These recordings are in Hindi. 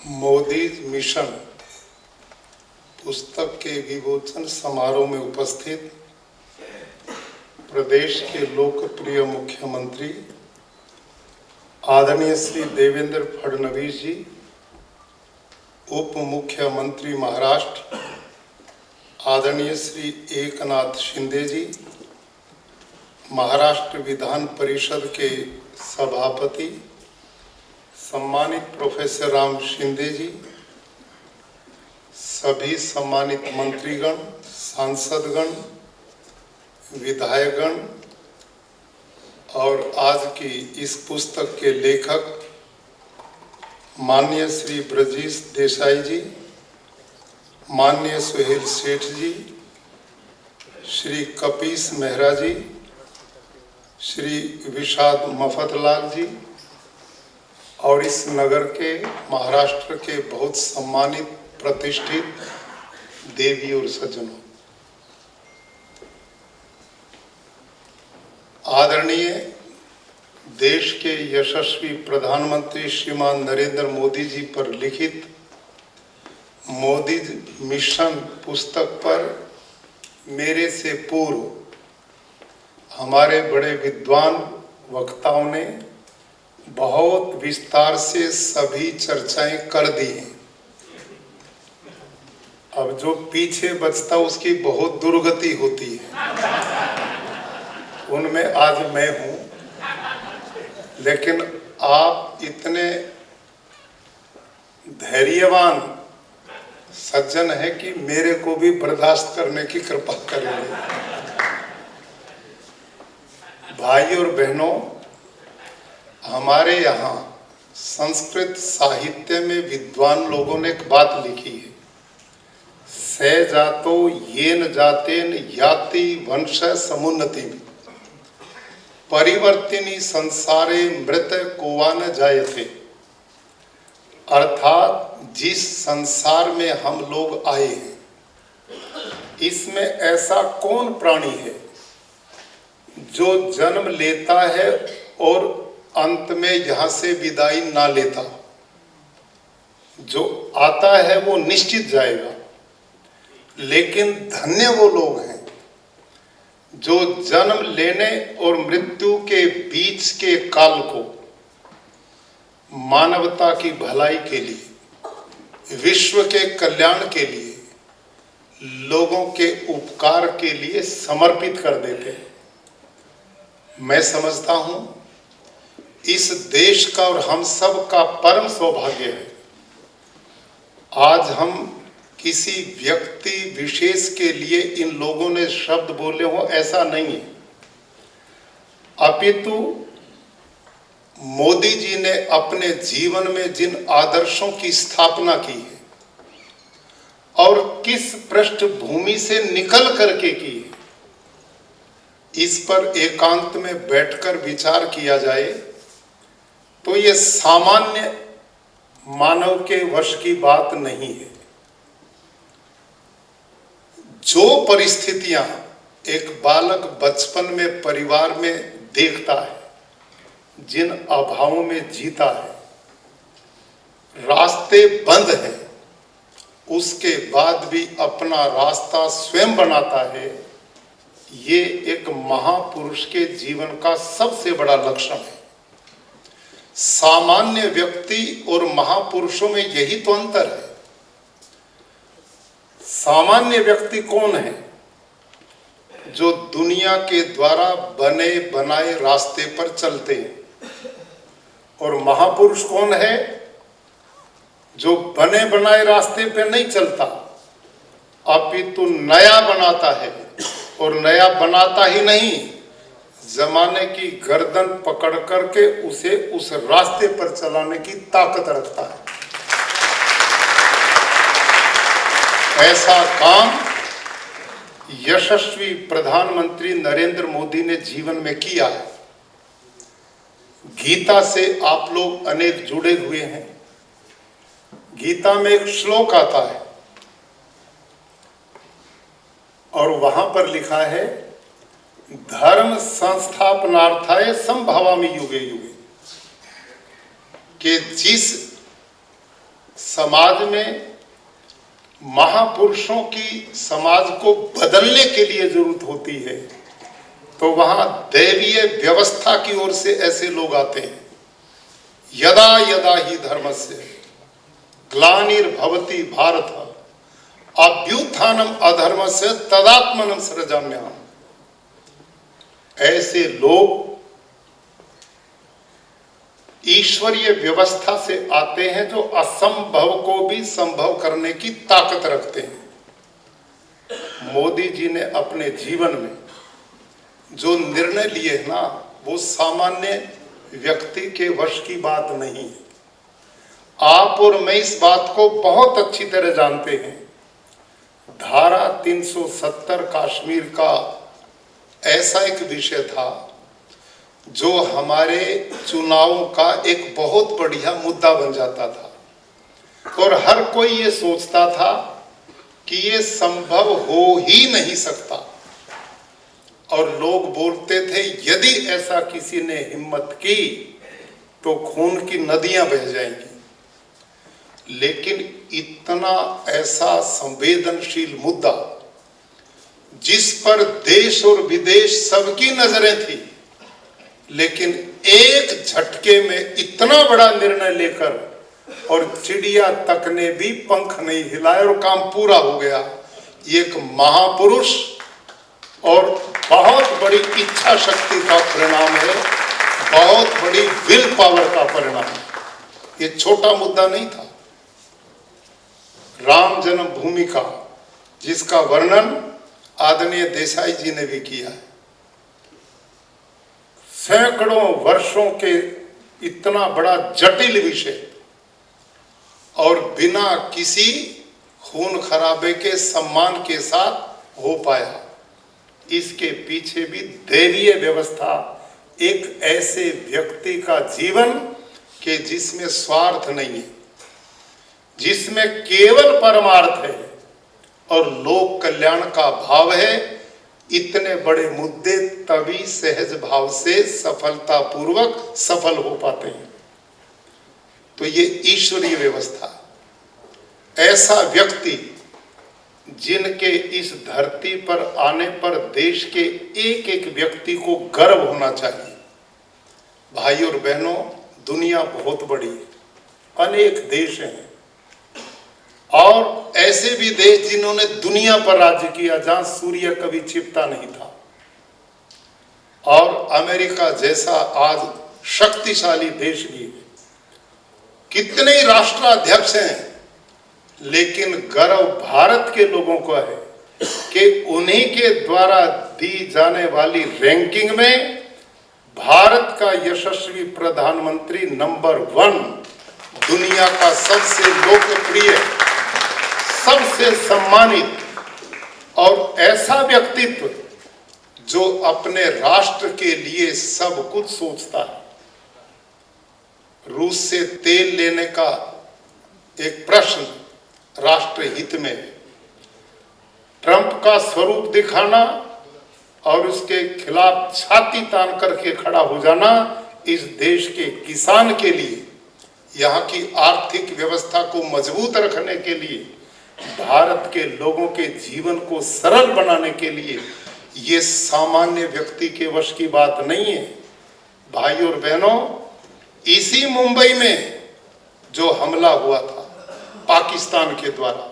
मोदी मिशन पुस्तक के विमोचन समारोह में उपस्थित प्रदेश के लोकप्रिय मुख्यमंत्री आदरणीय श्री देवेंद्र फडणवीस जी, उप मुख्यमंत्री महाराष्ट्र आदरणीय श्री एकनाथ शिंदे जी, महाराष्ट्र विधान परिषद के सभापति सम्मानित प्रोफेसर राम शिंदे जी, सभी सम्मानित मंत्रीगण, सांसदगण, विधायकगण और आज की इस पुस्तक के लेखक माननीय श्री ब्रजेश देसाई जी, माननीय सुहेल सेठ जी, श्री कपीस मेहरा जी, श्री विशाद मफतलाल जी और इस नगर के महाराष्ट्र के बहुत सम्मानित प्रतिष्ठित देवी और सज्जनों, आदरणीय देश के यशस्वी प्रधानमंत्री श्रीमान नरेंद्र मोदी जी पर लिखित मोदी मिशन पुस्तक पर मेरे से पूर्व हमारे बड़े विद्वान वक्ताओं ने बहुत विस्तार से सभी चर्चाएं कर दी हैं। अब जो पीछे बचता उसकी बहुत दुर्गति होती है, उनमें आज मैं हूं, लेकिन आप इतने धैर्यवान सज्जन है कि मेरे को भी बर्दाश्त करने की कृपा करेंगे। भाई और बहनों, हमारे यहाँ संस्कृत साहित्य में विद्वान लोगों ने एक बात लिखी है, से जातो येन जातेन याति वंश समुन्नति परिवर्तिनी संसारे मृत कोवा न जायते। अर्थात जिस संसार में हम लोग आए हैं, इसमें ऐसा कौन प्राणी है जो जन्म लेता है और अंत में यहाँ से विदाई ना लेता। जो आता है वो निश्चित जाएगा, लेकिन धन्य वो लोग हैं जो जन्म लेने और मृत्यु के बीच के काल को मानवता की भलाई के लिए, विश्व के कल्याण के लिए, लोगों के उपकार के लिए समर्पित कर देते हैं। मैं समझता हूं इस देश का और हम सब का परम सौभाग्य है आज हम किसी व्यक्ति विशेष के लिए इन लोगों ने शब्द बोले हो, ऐसा नहीं है। अपितु मोदी जी ने अपने जीवन में जिन आदर्शों की स्थापना की है और किस पृष्ठभूमि से निकल करके की है, इस पर एकांत में बैठकर विचार किया जाए तो ये सामान्य मानव के वश की बात नहीं है। जो परिस्थितियां एक बालक बचपन में परिवार में देखता है, जिन अभावों में जीता है, रास्ते बंद हैं, उसके बाद भी अपना रास्ता स्वयं बनाता है, ये एक महापुरुष के जीवन का सबसे बड़ा लक्षण है। सामान्य व्यक्ति और महापुरुषों में यही तो अंतर है। सामान्य व्यक्ति कौन है? जो दुनिया के द्वारा बने बनाए रास्ते पर चलते हैं। और महापुरुष कौन है? जो बने बनाए रास्ते पे नहीं चलता, अपितु नया बनाता है, और नया बनाता ही नहीं, जमाने की गर्दन पकड़ करके उसे उस रास्ते पर चलाने की ताकत रखता है। ऐसा काम यशस्वी प्रधानमंत्री नरेंद्र मोदी ने जीवन में किया है। गीता से आप लोग अनेक जुड़े हुए हैं। गीता में एक श्लोक आता है और वहां पर लिखा है, धर्म संस्थापनार्थाय संभवामि युगे युगे, कि जिस समाज में महापुरुषों की समाज को बदलने के लिए जरूरत होती है, तो वहां दैवीय व्यवस्था की ओर से ऐसे लोग आते हैं। यदा यदा ही धर्मस्य ग्लानिर्भवति भारत अभ्युत्थानम अधर्मस्य तदात्मनं सृजाम्यहम्। ऐसे लोग ईश्वरीय व्यवस्था से आते हैं जो असंभव को भी संभव करने की ताकत रखते हैं। मोदी जी ने अपने जीवन में जो निर्णय लिए ना, वो सामान्य व्यक्ति के वश की बात नहीं है। आप और मैं इस बात को बहुत अच्छी तरह जानते हैं। धारा 370 कश्मीर का ऐसा एक विषय था जो हमारे चुनावों का एक बहुत बढ़िया मुद्दा बन जाता था, और हर कोई ये सोचता था कि ये संभव हो ही नहीं सकता, और लोग बोलते थे यदि ऐसा किसी ने हिम्मत की तो खून की नदियां बह जाएंगी। लेकिन इतना ऐसा संवेदनशील मुद्दा जिस पर देश और विदेश सबकी नजरें थी, लेकिन एक झटके में इतना बड़ा निर्णय लेकर और चिड़िया तक ने भी पंख नहीं हिलाए और काम पूरा हो गया। ये एक महापुरुष और बहुत बड़ी इच्छा शक्ति का परिणाम है, बहुत बड़ी विल पावर का परिणाम है। ये छोटा मुद्दा नहीं था। राम जन्मभूमि का, जिसका वर्णन आदरणीय देसाई जी ने भी किया है, सैकड़ों वर्षों के इतना बड़ा जटिल विषय और बिना किसी खून खराबे के सम्मान के साथ हो पाया। इसके पीछे भी दैवीय व्यवस्था, एक ऐसे व्यक्ति का जीवन के जिसमें स्वार्थ नहीं है, जिसमें केवल परमार्थ है और लोक कल्याण का भाव है। इतने बड़े मुद्दे तभी सहज भाव से सफलतापूर्वक सफल हो पाते हैं। तो ये ईश्वरीय व्यवस्था, ऐसा व्यक्ति जिनके इस धरती पर आने पर देश के एक एक व्यक्ति को गर्व होना चाहिए। भाई और बहनों, दुनिया बहुत बड़ी है, अनेक देश हैं, और ऐसे भी देश जिन्होंने दुनिया पर राज्य किया जहां सूर्य कभी छिपता नहीं था, और अमेरिका जैसा आज शक्तिशाली देश भी है। कितने ही राष्ट्राध्यक्ष हैं, लेकिन गर्व भारत के लोगों को है कि उन्हीं के द्वारा दी जाने वाली रैंकिंग में भारत का यशस्वी प्रधानमंत्री नंबर 1, दुनिया का सबसे लोकप्रिय, सबसे सम्मानित और ऐसा व्यक्तित्व जो अपने राष्ट्र के लिए सब कुछ सोचता है। रूस से तेल लेने का एक प्रश्न राष्ट्र हित में, ट्रंप का स्वरूप दिखाना और उसके खिलाफ छाती तान करके खड़ा हो जाना इस देश के किसान के लिए, यहाँ की आर्थिक व्यवस्था को मजबूत रखने के लिए, भारत के लोगों के जीवन को सरल बनाने के लिए ये सामान्य व्यक्ति के वश की बात नहीं है। भाई और बहनों, इसी मुंबई में जो हमला हुआ था पाकिस्तान के द्वारा,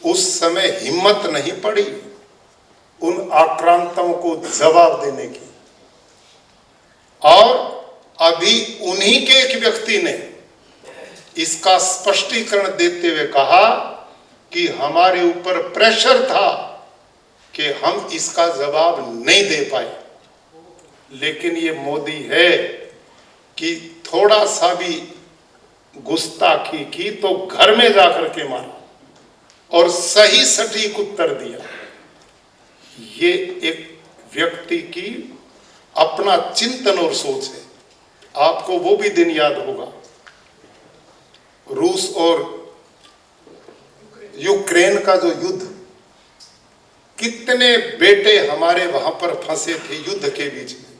उस समय हिम्मत नहीं पड़ी उन आक्रांताओं को जवाब देने की, और अभी उन्हीं के एक व्यक्ति ने इसका स्पष्टीकरण देते हुए कहा कि हमारे ऊपर प्रेशर था कि हम इसका जवाब नहीं दे पाए। लेकिन ये मोदी है कि थोड़ा सा भी गुस्ताखी की तो घर में जाकर के मारा और सही सटीक उत्तर दिया। ये एक व्यक्ति की अपना चिंतन और सोच है। आपको वो भी दिन याद होगा, रूस और यूक्रेन का जो युद्ध, कितने बेटे हमारे वहां पर फंसे थे युद्ध के बीच में,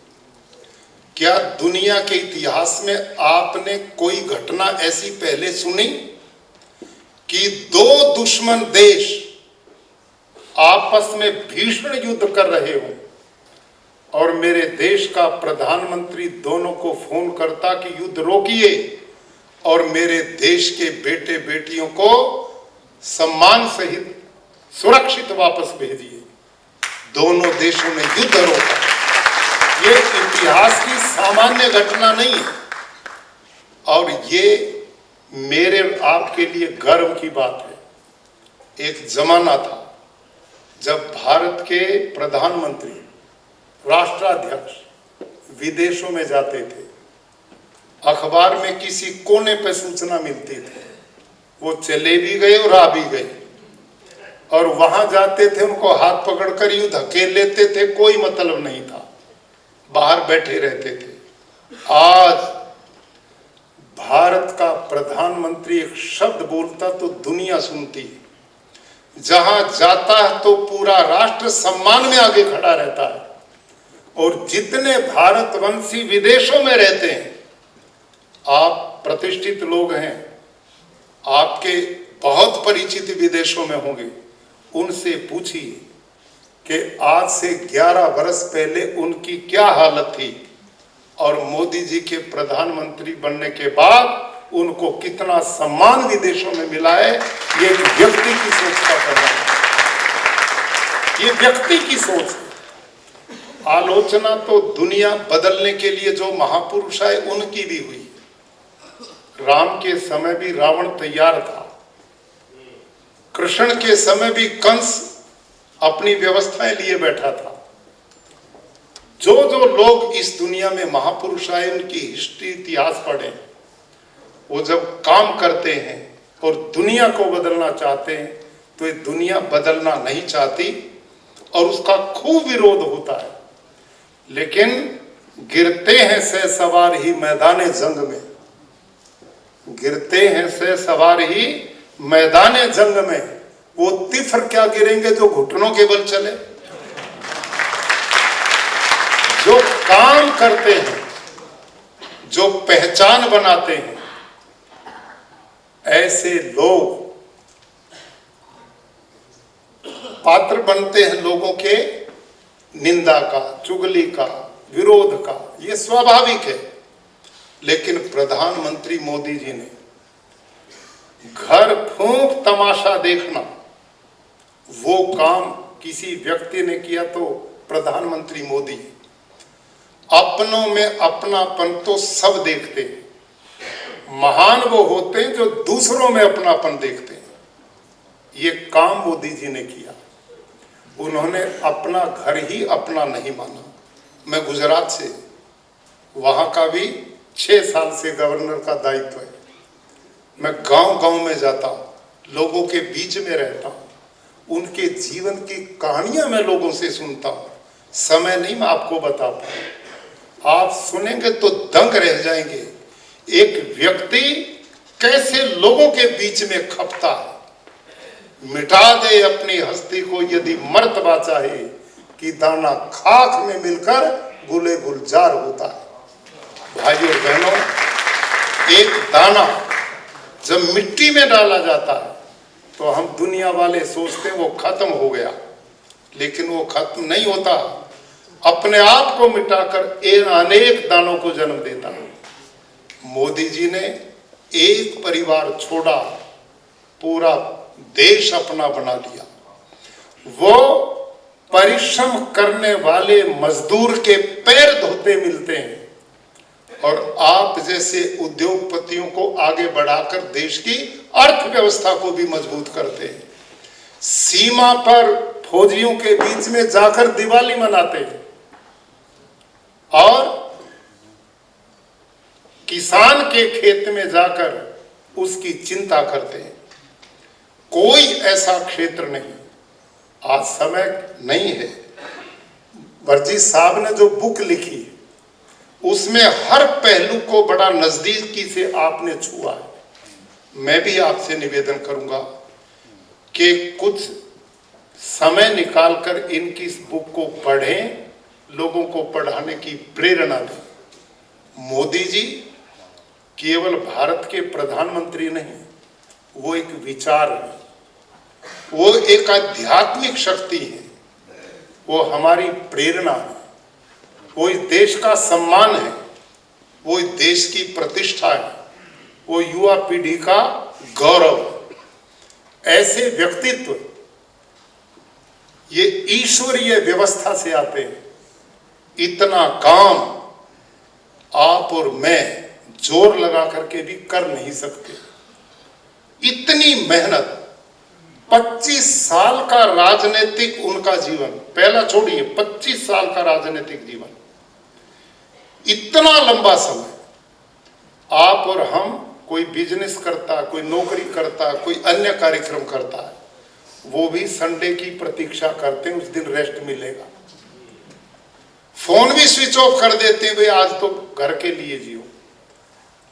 क्या दुनिया के इतिहास में आपने कोई घटना ऐसी पहले सुनी कि दो दुश्मन देश आपस में भीषण युद्ध कर रहे हो और मेरे देश का प्रधानमंत्री दोनों को फोन करता कि युद्ध रोकिए और मेरे देश के बेटे बेटियों को सम्मान सहित सुरक्षित वापस भेजिए। दोनों देशों ने युद्ध रोका। ये इतिहास की सामान्य घटना नहीं है और ये मेरे आपके लिए गर्व की बात है। एक जमाना था जब भारत के प्रधानमंत्री, राष्ट्राध्यक्ष विदेशों में जाते थे, अखबार में किसी कोने पे सूचना मिलती थी, वो चले भी गए और आ भी गए, और वहां जाते थे उनको हाथ पकड़कर यूं धकेल लेते थे, कोई मतलब नहीं था, बाहर बैठे रहते थे। आज भारत का प्रधानमंत्री एक शब्द बोलता तो दुनिया सुनती है, जहां जाता है तो पूरा राष्ट्र सम्मान में आगे खड़ा रहता है। और जितने भारतवंशी विदेशों में रहते हैं, आप प्रतिष्ठित लोग हैं, आपके बहुत परिचित विदेशों में होंगे, उनसे पूछिए कि आज से 11 वर्ष पहले उनकी क्या हालत थी और मोदी जी के प्रधानमंत्री बनने के बाद उनको कितना सम्मान विदेशों में मिला है। ये एक व्यक्ति की सोच का परिणाम है, ये व्यक्ति की सोच है। आलोचना तो दुनिया बदलने के लिए जो महापुरुष आए उनकी भी हुई। राम के समय भी रावण तैयार था, कृष्ण के समय भी कंस अपनी व्यवस्थाएं लिए बैठा था। जो जो लोग इस दुनिया में महापुरुष आए, उनकी हिस्ट्री, इतिहास पढ़ें, वो जब काम करते हैं और दुनिया को बदलना चाहते हैं तो ये दुनिया बदलना नहीं चाहती और उसका खूब विरोध होता है। लेकिन गिरते हैं से सवार ही मैदान जंग में, गिरते हैं से सवार ही मैदान जंग में, वो तिफर क्या गिरेंगे जो घुटनों के बल चले। जो काम करते हैं, जो पहचान बनाते हैं, ऐसे लोग पात्र बनते हैं लोगों के निंदा का, चुगली का, विरोध का, ये स्वाभाविक है। लेकिन प्रधानमंत्री मोदी जी ने घर फूंक तमाशा देखना, वो काम किसी व्यक्ति ने किया तो प्रधानमंत्री मोदी। अपनों में अपनापन तो सब देखते हैं, महान वो होते हैं जो दूसरों में अपनापन देखते हैं। ये काम मोदी जी ने किया। उन्होंने अपना घर ही अपना नहीं माना। मैं गुजरात से, वहां का भी 6 साल से गवर्नर का दायित्व है। मैं गांव गांव में जाता हूँ, लोगों के बीच में रहता हूँ, उनके जीवन की कहानियां मैं लोगों से सुनता हूँ। समय नहीं मैं आपको बता पाऊँ, आप सुनेंगे तो दंग रह जाएंगे। एक व्यक्ति कैसे लोगों के बीच में खपता है। मिटा दे अपनी हस्ती को यदि मर्तबा चाहे, कि दाना खाक में मिलकर गुले गुलजार होता है। भाइयों बहनों, एक दाना जब मिट्टी में डाला जाता है तो हम दुनिया वाले सोचते हैं वो खत्म हो गया, लेकिन वो खत्म नहीं होता, अपने आप को मिटाकर अनेक दानों को जन्म देता है। मोदी जी ने एक परिवार छोड़ा, पूरा देश अपना बना लिया। वो परिश्रम करने वाले मजदूर के पैर धोते मिलते हैं और आप जैसे उद्योगपतियों को आगे बढ़ाकर देश की अर्थव्यवस्था को भी मजबूत करते हैं। सीमा पर फौजियों के बीच में जाकर दिवाली मनाते हैं और किसान के खेत में जाकर उसकी चिंता करते हैं। कोई ऐसा क्षेत्र नहीं, आज समय नहीं है। वर्जी साहब ने जो बुक लिखी उसमें हर पहलू को बड़ा नजदीकी से आपने छुआ है। मैं भी आपसे निवेदन करूंगा कि कुछ समय निकालकर इनकी इस बुक को पढ़ें, लोगों को पढ़ाने की प्रेरणा दें। मोदी जी केवल भारत के प्रधानमंत्री नहीं, वो एक विचार है, वो एक आध्यात्मिक शक्ति है, वो हमारी प्रेरणा है, वो इस देश का सम्मान है, वो इस देश की प्रतिष्ठा है, वो युवा पीढ़ी का गौरव है। ऐसे व्यक्तित्व ये ईश्वरीय व्यवस्था से आते हैं। इतना काम आप और मैं जोर लगा करके भी कर नहीं सकते। इतनी मेहनत, 25 साल का राजनीतिक उनका जीवन, पहला छोड़िए 25 साल का राजनीतिक जीवन, इतना लंबा समय। आप और हम, कोई बिजनेस करता, कोई नौकरी करता, कोई अन्य कार्यक्रम करता है, वो भी संडे की प्रतीक्षा करते हैं, उस दिन रेस्ट मिलेगा। फोन भी स्विच ऑफ कर देते हैं, भाई आज तो घर के लिए जियो।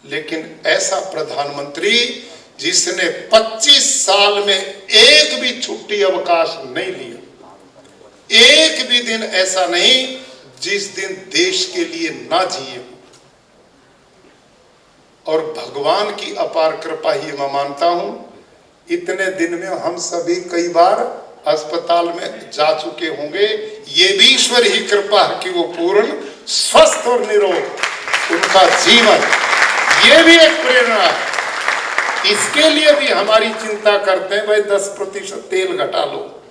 लेकिन ऐसा प्रधानमंत्री जिसने 25 साल में एक भी छुट्टी अवकाश नहीं लिया, एक भी दिन ऐसा नहीं जिस दिन देश के लिए ना जिए। और भगवान की अपार कृपा ही मैं मानता हूं, इतने दिन में हम सभी कई बार अस्पताल में जा चुके होंगे। ये भी ईश्वर ही कृपा है कि वो पूर्ण स्वस्थ और निरोग उनका जीवन, ये भी एक प्रेरणा है। इसके लिए भी हमारी चिंता करते हैं, भाई 10% तेल घटा लो,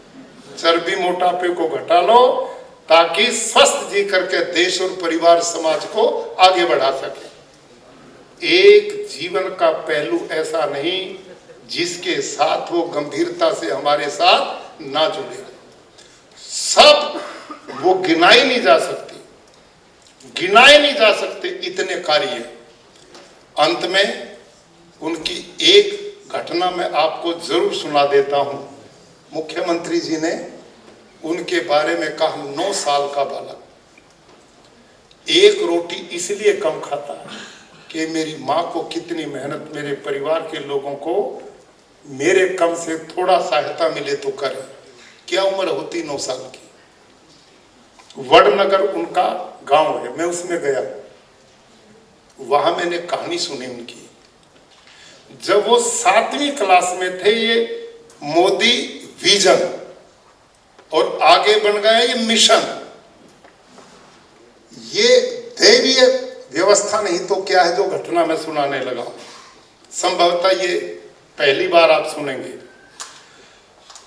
चर्बी मोटापे को घटा लो, ताकि स्वस्थ जी करके देश और परिवार समाज को आगे बढ़ा सके। एक जीवन का पहलू ऐसा नहीं जिसके साथ वो गंभीरता से हमारे साथ ना जुड़े। सब वो गिनाए नहीं जा सकते, इतने कार्य। अंत में उनकी एक घटना मैं आपको जरूर सुना देता हूं। मुख्यमंत्री जी ने उनके बारे में कहा, 9 साल का बालक एक रोटी इसलिए कम खाता है कि मेरी माँ को कितनी मेहनत, मेरे परिवार के लोगों को मेरे कम से थोड़ा सहायता मिले तो करे। क्या उम्र होती 9 साल की। वडनगर उनका गांव है, मैं उसमें गया, वहां मैंने कहानी सुनी उनकी। जब वो 7वीं क्लास में थे, ये मोदी विजन और आगे बन गया ये मिशन। ये दैवीय व्यवस्था नहीं तो क्या है जो घटना मैं सुनाने लगा हूं। संभवतः ये पहली बार आप सुनेंगे।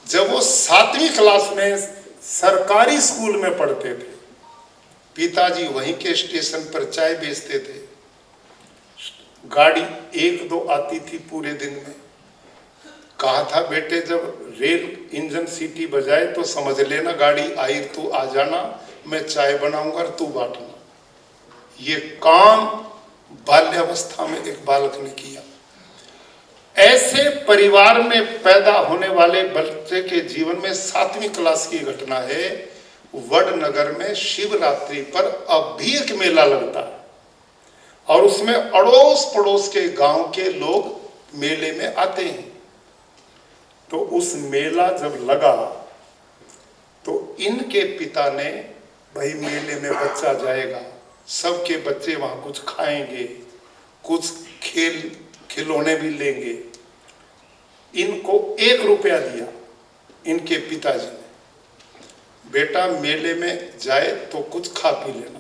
जब वो 7वीं क्लास में सरकारी स्कूल में पढ़ते थे, पिताजी वहीं के स्टेशन पर चाय बेचते थे। गाड़ी 1-2 आती थी पूरे दिन में। कहा था, बेटे जब रेल इंजन सीटी बजाए तो समझ लेना गाड़ी आई, तू आ जाना, मैं चाय बनाऊंगा और तू बांटना। ये काम बाल्यावस्था में एक बालक ने किया। ऐसे परिवार में पैदा होने वाले बच्चे के जीवन में 7वीं क्लास की घटना है। वडनगर में शिवरात्रि पर अब भी एक मेला लगता है और उसमें अड़ोस पड़ोस के गांव के लोग मेले में आते हैं। तो उस मेला जब लगा तो इनके पिता ने, भाई मेले में बच्चा जाएगा, सबके बच्चे वहां कुछ खाएंगे, कुछ खिलौने भी लेंगे। इनको 1 रुपया दिया इनके पिताजी ने, बेटा मेले में जाए तो कुछ खा पी लेना।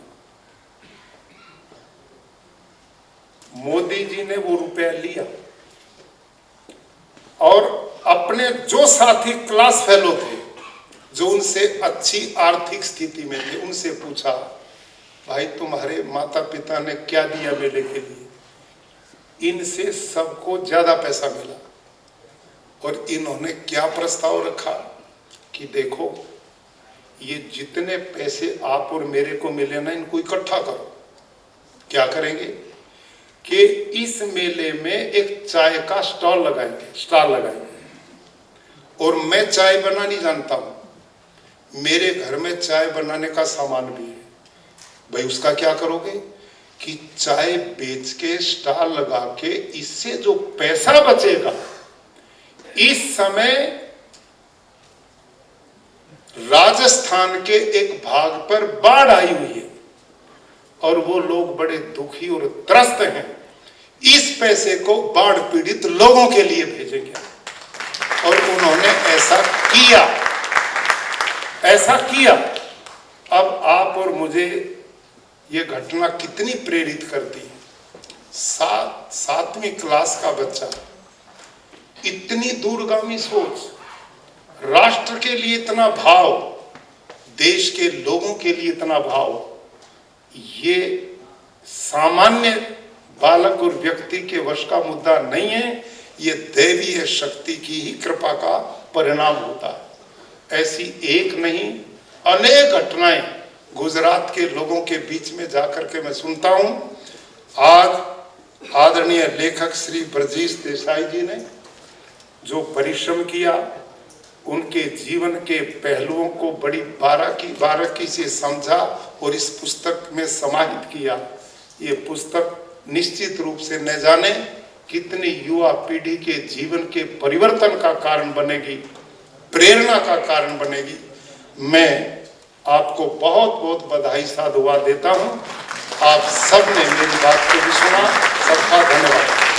मोदी जी ने वो रुपया लिया और अपने जो साथी क्लास फेलो थे, जो उनसे अच्छी आर्थिक स्थिति में थे, उनसे पूछा, भाई तुम्हारे माता पिता ने क्या दिया मेले के लिए। इनसे सबको ज्यादा पैसा मिला और इन्होंने क्या प्रस्ताव रखा कि देखो ये जितने पैसे आप और मेरे को मिले ना, इनको इकट्ठा करो। क्या करेंगे कि इस मेले में एक चाय का स्टॉल लगाएंगे और मैं चाय बनानी जानता हूं, मेरे घर में चाय बनाने का सामान भी है। भाई उसका क्या करोगे कि चाय बेच के स्टॉल लगा के इससे जो पैसा बचेगा, इस समय राजस्थान के एक भाग पर बाढ़ आई हुई है और वो लोग बड़े दुखी और त्रस्त हैं, इस पैसे को बाढ़ पीड़ित लोगों के लिए भेजेंगे। और उन्होंने ऐसा किया। अब आप और मुझे ये घटना कितनी प्रेरित करती है। सातवीं क्लास का बच्चा, इतनी दूरगामी सोच, राष्ट्र के लिए इतना भाव, देश के लोगों के लिए इतना भाव, ये सामान्य बालक और व्यक्ति के वश का मुद्दा नहीं है, ये दैवीय शक्ति की ही कृपा का परिणाम होता है। ऐसी एक नहीं अनेक घटनाएं गुजरात के लोगों के बीच में जाकर के मैं सुनता हूं। आज आदरणीय लेखक श्री ब्रजेश देसाई जी ने जो परिश्रम किया, उनके जीवन के पहलुओं को बड़ी बारीकी से समझा और इस पुस्तक में समाहित किया। ये पुस्तक निश्चित रूप से न जाने कितनी युवा पीढ़ी के जीवन के परिवर्तन का कारण बनेगी, प्रेरणा का कारण बनेगी। मैं आपको बहुत बहुत बधाई साधुवाद देता हूं। आप सब ने मेरी बात को भी सुना। सबका धन्यवाद।